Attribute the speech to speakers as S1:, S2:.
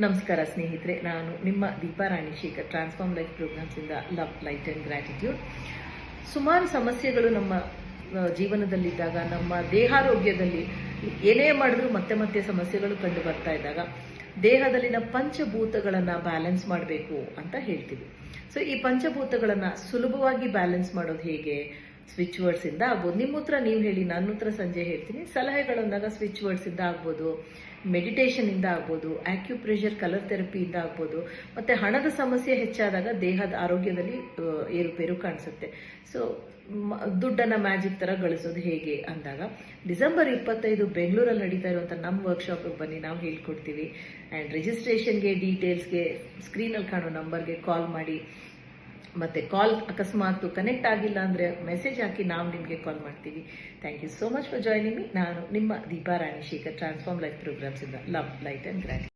S1: ನಮಸ್ಕಾರ ಸ್ನೇಹಿತರೆ, ನಾನು ನಿಮ್ಮ ದೀಪಾ ರಾಣಿಶೇಖರ್, ಟ್ರಾನ್ಸ್ಫಾರ್ಮ್ ಲೈಫ್ ಪ್ರೋಗ್ರಾಮ್ಸಿಂದ ಲವ್, ಲೈಟ್ ಆ್ಯಂಡ್ ಗ್ರ್ಯಾಟಿಟ್ಯೂಡ್. ಸುಮಾರು ಸಮಸ್ಯೆಗಳು ನಮ್ಮ ಜೀವನದಲ್ಲಿದ್ದಾಗ, ನಮ್ಮ ದೇಹಾರೋಗ್ಯದಲ್ಲಿ ಏನೇ ಮಾಡಿದ್ರೂ ಮತ್ತೆ ಮತ್ತೆ ಸಮಸ್ಯೆಗಳು ಕಂಡು ಬರ್ತಾ ಇದ್ದಾಗ ದೇಹದಲ್ಲಿನ ಪಂಚಭೂತಗಳನ್ನು ಬ್ಯಾಲೆನ್ಸ್ ಮಾಡಬೇಕು ಅಂತ ಹೇಳ್ತೀವಿ. ಸೊ ಈ ಪಂಚಭೂತಗಳನ್ನು ಸುಲಭವಾಗಿ ಬ್ಯಾಲೆನ್ಸ್ ಮಾಡೋದು ಹೇಗೆ? ಸ್ವಿಚ್ ವರ್ಡ್ಸ್ ಇಂದ ಆಗ್ಬೋದು. ನಿಮ್ಮ ಉತ್ತರ ನೀವು ಹೇಳಿ, ನನ್ನ ಉತ್ತರ ಸಂಜೆ ಹೇಳ್ತೀನಿ. ಸಲಹೆಗಳಂದಾಗ ಸ್ವಿಚ್ ವರ್ಡ್ಸ್ ಇಂದ ಆಗ್ಬೋದು, ಮೆಡಿಟೇಷನ್ ಇಂದ ಆಗ್ಬೋದು, ಆಕ್ಯುಪ್ರೆಷರ್, ಕಲರ್ ಥೆರಪಿಯಿಂದ ಆಗ್ಬೋದು. ಮತ್ತೆ ಹಣದ ಸಮಸ್ಯೆ ಹೆಚ್ಚಾದಾಗ ದೇಹದ ಆರೋಗ್ಯದಲ್ಲಿ ಏರುಪೇರು ಕಾಣಿಸುತ್ತೆ. ಸೊ ದುಡ್ಡನ್ನ ಮ್ಯಾಜಿಕ್ ತರ ಗಳಿಸೋದು ಹೇಗೆ ಅಂದಾಗ, ಡಿಸೆಂಬರ್ 25 ಬೆಂಗಳೂರಲ್ಲಿ ನಡೀತಾ ಇರುವಂತ ನಮ್ಮ ವರ್ಕ್ಶಾಪ್ ಬನ್ನಿ, ನಾವು ಹೇಳ್ಕೊಡ್ತೀವಿ. ಅಂಡ್ ರಿಜಿಸ್ಟ್ರೇಷನ್ಗೆ, ಡೀಟೇಲ್ಸ್ಗೆ ಸ್ಕ್ರೀನಲ್ಲಿ ಕಾಣೋ ನಂಬರ್ಗೆ ಕಾಲ್ ಮಾಡಿ. ಮತ್ತೆ ಕಾಲ್ ಅಕಸ್ಮಾತ್ ಕನೆಕ್ಟ್ ಆಗಿಲ್ಲ ಅಂದ್ರೆ ಮೆಸೇಜ್ ಹಾಕಿ, ನಾವು ನಿಮಗೆ ಕಾಲ್ ಮಾಡ್ತೀವಿ. Thank you so much for joining me. ನಾನು ನಿಮ್ಮ Deepa Ranishekhar, transform life programmes ಇಂದ ಲವ್, ಲೈಟ್ ಅಂಡ್ ಗ್ರ್ಯಾಟಿಟ್ಯೂಡ್.